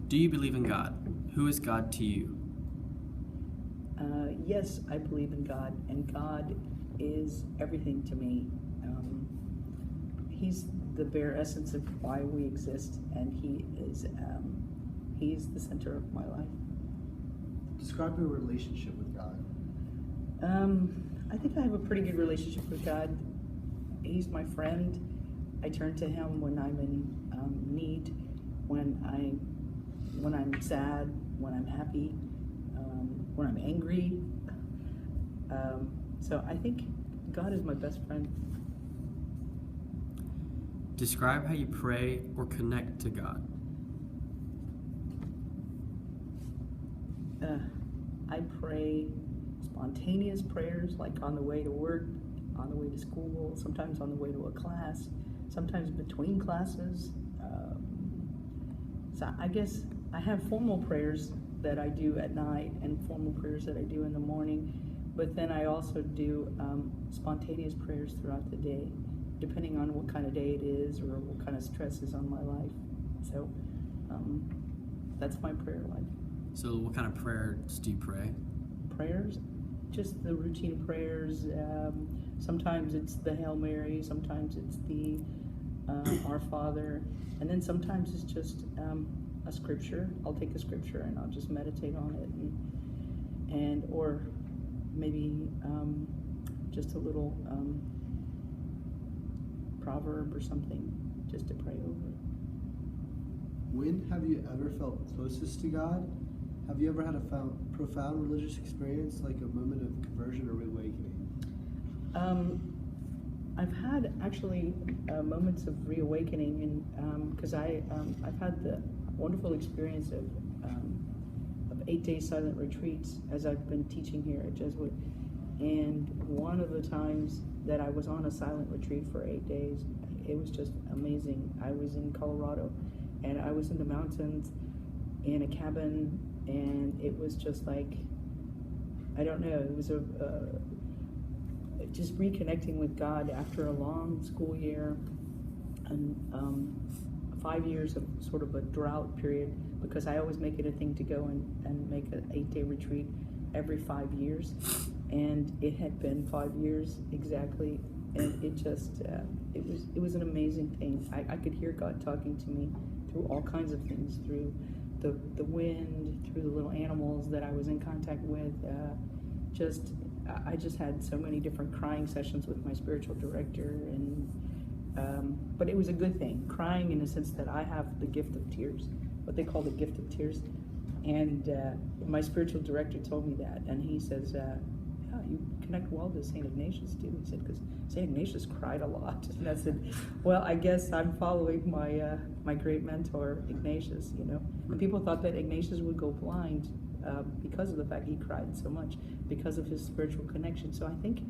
Do you believe in God? Who is God to you? Yes, I believe in God, and God is everything to me. He's the bare essence of why we exist, and He's the center of my life. Describe your relationship with God. I think I have a pretty good relationship with God. He's my friend. I turn to Him when I'm in need, when I'm sad, when I'm happy, when I'm angry. So I think God is my best friend. Describe how you pray or connect to God. I pray spontaneous prayers, like on the way to work, on the way to school, sometimes on the way to a class, sometimes between classes. So I guess I have formal prayers that I do at night and formal prayers that I do in the morning, but then I also do spontaneous prayers throughout the day, depending on what kind of day it is or what kind of stress is on my life. So that's my prayer life. So what kind of prayers do you pray? Prayers? Just the routine prayers. Sometimes it's the Hail Mary, sometimes it's the Our Father, and then sometimes it's just a scripture. I'll take a scripture and I'll just meditate on it, and or maybe just a little proverb or something just to pray over. When have you ever felt closest to God? Have you ever had a profound religious experience, like a moment of conversion or reawakening? I've had actually moments of reawakening, and because I've had the wonderful experience of 8-day silent retreats as I've been teaching here at Jesuit. And one of the times that I was on a silent retreat for 8 days, it was just amazing. I was in Colorado, and I was in the mountains in a cabin, and it was just like, I don't know, it was just reconnecting with God after a long school year and 5 years of sort of a drought period, because I always make it a thing to go and make an 8-day retreat every 5 years, and it had been 5 years exactly, and it just it was an amazing thing. I could hear God talking to me through all kinds of things, through the wind, through the little animals that I was in contact with. I just had so many different crying sessions with my spiritual director, and but it was a good thing. Crying in the sense that I have the gift of tears, what they call the gift of tears, and my spiritual director told me that, and he says, "Yeah, you connect well to Saint Ignatius too." He said, because Saint Ignatius cried a lot, and I said, "Well, I guess I'm following my great mentor Ignatius." And people thought that Ignatius would go blind because of the fact he cried so much, because of his spiritual connection. So I think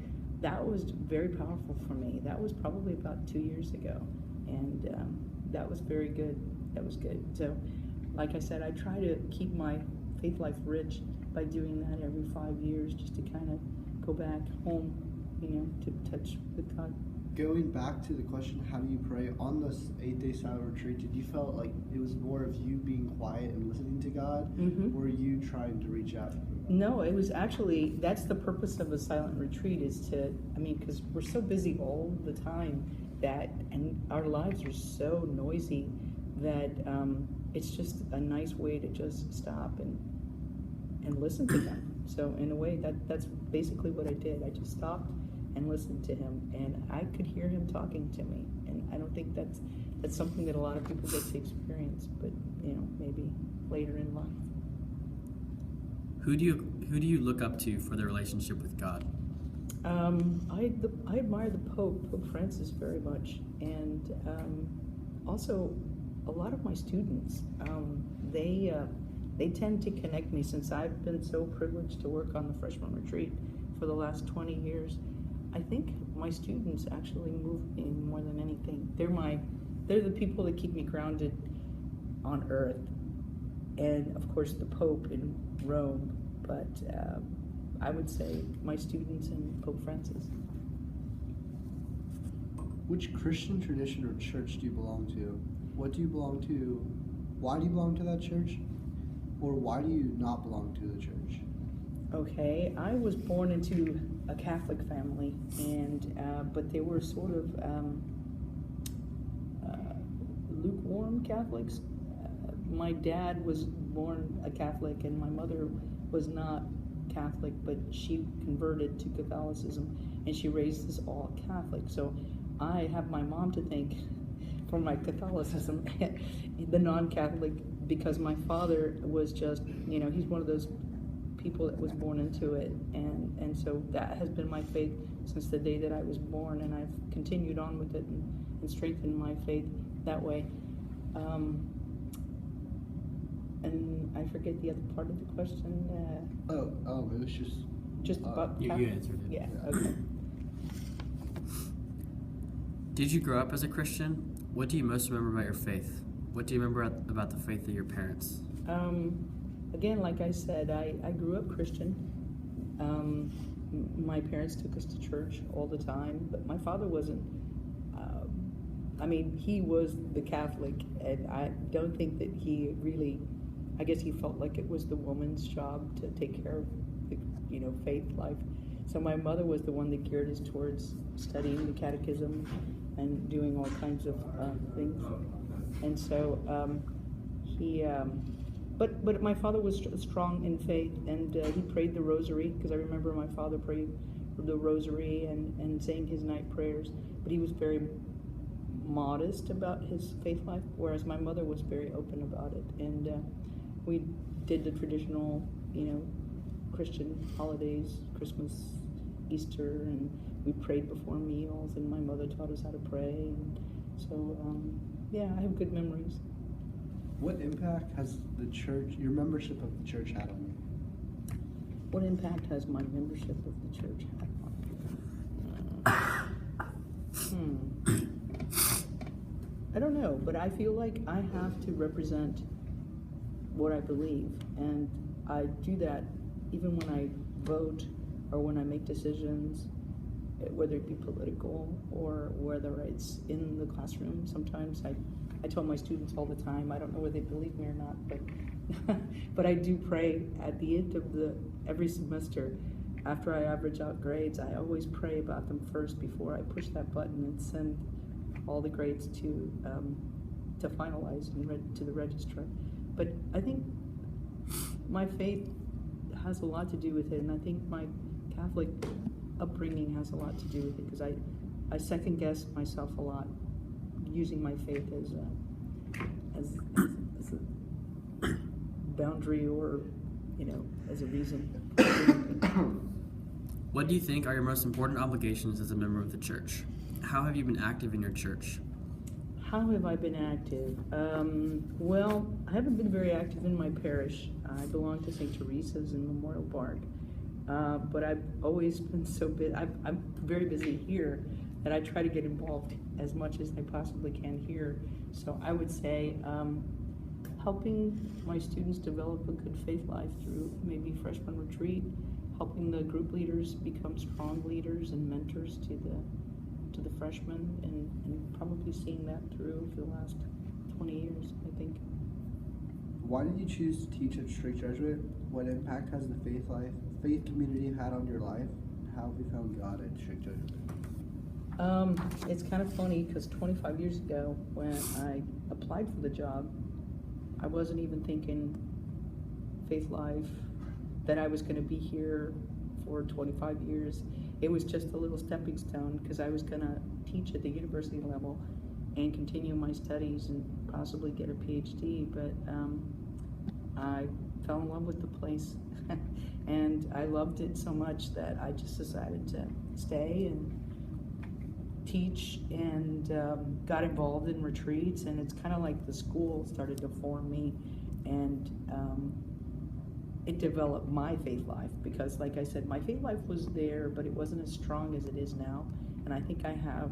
that was very powerful for me. That was probably about 2 years ago, and that was very good. That was good. So, like I said, I try to keep my faith life rich by doing that every 5 years, just to kind of go back home, to touch with God. Going back to the question, how do you pray? On this 8-day silent retreat, did you feel like it was more of you being quiet and listening to God, or were you trying to reach out to God? No, it was actually, that's the purpose of a silent retreat, is to, because we're so busy all the time and our lives are so noisy that it's just a nice way to just stop and listen to God. So in a way, that's basically what I did. I just stopped and listened to him, and I could hear him talking to me. And I don't think that's something that a lot of people get to experience, but maybe later in life. Who do you look up to for their relationship with God? I admire the Pope Francis, very much, and also a lot of my students. They tend to connect me, since I've been so privileged to work on the freshman retreat for the last 20 years. I think my students actually move me more than anything. They're the people that keep me grounded on earth, and of course the Pope in Rome. But I would say my students and Pope Francis. Which Christian tradition or church do you belong to? What do you belong to why do you belong to that church? Or why do you not belong to the church? Okay, I was born into a Catholic family, and but they were sort of lukewarm Catholics. My dad was born a Catholic, and my mother was not Catholic, but she converted to Catholicism, and she raised us all Catholic. So I have my mom to thank for my Catholicism, the non-Catholic, because my father was just, he's one of those people that was born into it, and so that has been my faith since the day that I was born, and I've continued on with it and strengthened my faith that way. And I forget the other part of the question. It was just about you Catholic? answered it. Yeah. Okay. Did you grow up as a Christian? What do you most remember about your faith? What do you remember about the faith of your parents? Again, like I said, I grew up Christian. My parents took us to church all the time, but my father wasn't. He was the Catholic, and I don't think that he really, I guess he felt like it was the woman's job to take care of the, faith life. So my mother was the one that geared us towards studying the catechism and doing all kinds of things. And so but my father was strong in faith, and he prayed the rosary, because I remember my father prayed the rosary and saying his night prayers, but he was very modest about his faith life, whereas my mother was very open about it. And we did the traditional, Christian holidays, Christmas, Easter, and we prayed before meals, and my mother taught us how to pray. And so, I have good memories. What impact has your membership of the church had on you? What impact has my membership of the church had on me? I don't know, but I feel like I have to represent what I believe, and I do that even when I vote or when I make decisions, whether it be political or whether it's in the classroom. Sometimes I tell my students all the time, I don't know whether they believe me or not, but I do pray at the end of every semester. After I average out grades, I always pray about them first before I push that button and send all the grades to finalize and to the registrar. But I think my faith has a lot to do with it, and I think my Catholic upbringing has a lot to do with it, because I second guess myself a lot, using my faith as a boundary, or as a reason. What do you think are your most important obligations as a member of the church? How have you been active in your church? How have I been active? Well, I haven't been very active in my parish. I belong to St. Teresa's in Memorial Park, but I've always been so busy. I'm very busy here that I try to get involved as much as I possibly can here. So I would say helping my students develop a good faith life through maybe freshman retreat, helping the group leaders become strong leaders and mentors to the freshmen, and probably seeing that through for the last 20 years, I think. Why did you choose to teach at Straight Jesuit? What impact has the faith community had on your life? How have you found God at Straight Jesuit? It's kind of funny, because 25 years ago, when I applied for the job, I wasn't even thinking faith life, that I was going to be here for 25 years. It was just a little stepping stone, because I was going to teach at the university level and continue my studies and possibly get a PhD, but I fell in love with the place and I loved it so much that I just decided to stay and teach, and got involved in retreats, and it's kind of like the school started to form me, and it developed my faith life, because like I said, my faith life was there, but it wasn't as strong as it is now. And I think I have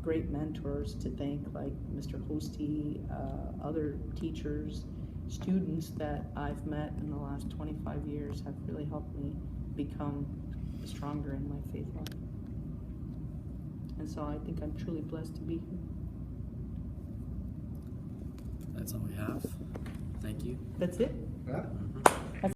great mentors to thank, like Mr. Hosty, other teachers, students that I've met in the last 25 years have really helped me become stronger in my faith life. And so I think I'm truly blessed to be here. that's all we have. Thank you. That's it? Yeah. Mhm.